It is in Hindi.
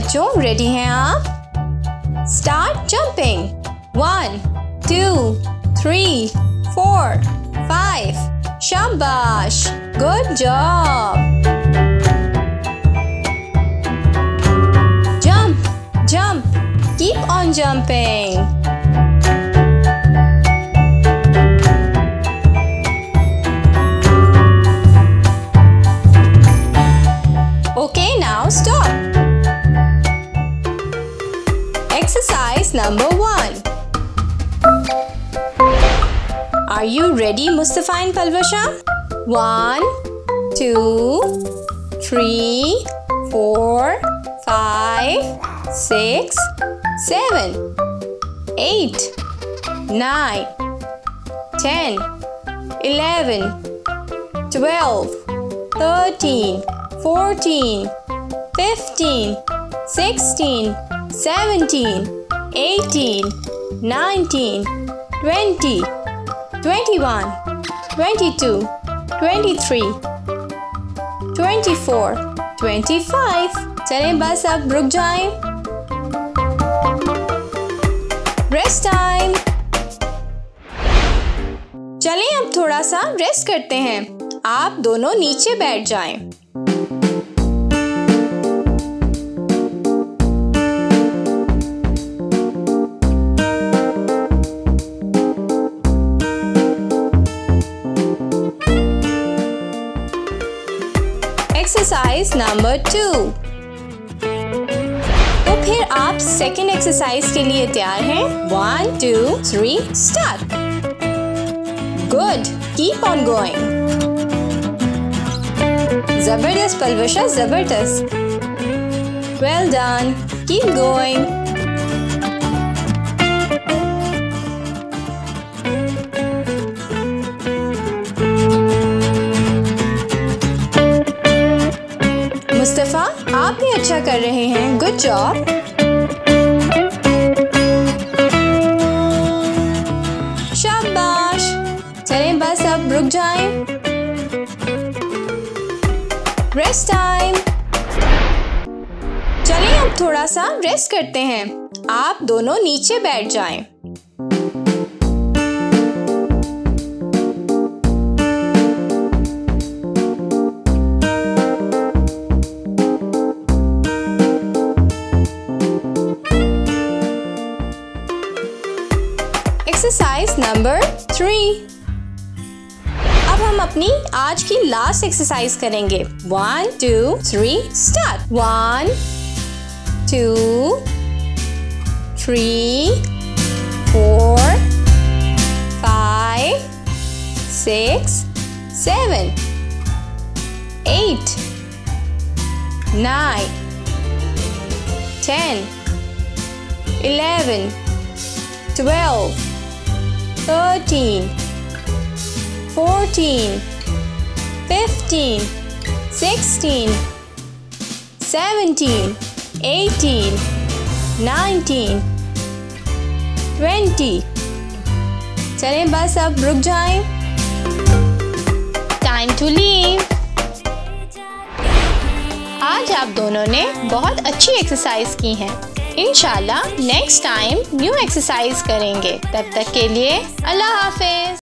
बच्चों, रेडी हैं आप? Start jumping. 1 2 3 4 5। शाबाश, good job. Jump jump, keep on jumping. Okay, now stop. Exercise number 1. Are you ready, Mustafa and Palwasha? 1 2 3 4 5 6 7 8 9 10 11 12 13 14 15 16 17 18 19 20 21 22 23 24 25। चलें, बस अब रुक जाएं। Rest time. चलें, अब थोड़ा सा रेस्ट करते हैं। आप दोनों नीचे बैठ जाएं। Exercise number 2। तो फिर आप सेकेंड एक्सरसाइज के लिए तैयार हैं? 1 2 3 start. Good, keep on going. जबरदस्त पलवशा, जबरदस्त। Well done, keep going. Mustafa, आप भी अच्छा कर रहे हैं, गुड जॉब। शाबाश। चलें, बस अब रुक जाएं। Rest time. चलें, अब थोड़ा सा रेस्ट करते हैं। आप दोनों नीचे बैठ जाएं। Exercise number 3। अब हम अपनी आज की लास्ट एक्सरसाइज करेंगे। 1 2 3 स्टार्ट। 1 2 3 4 5 6 7 8 9 10 11 12 13 14 15 16 17 18 19 20। चलें, बस अब रुक जाएं। Time to leave. आज आप दोनों ने बहुत अच्छी एक्सरसाइज की हैं। इंशाल्लाह नेक्स्ट टाइम न्यू एक्सरसाइज करेंगे। तब तक के लिए अल्लाह हाफिज।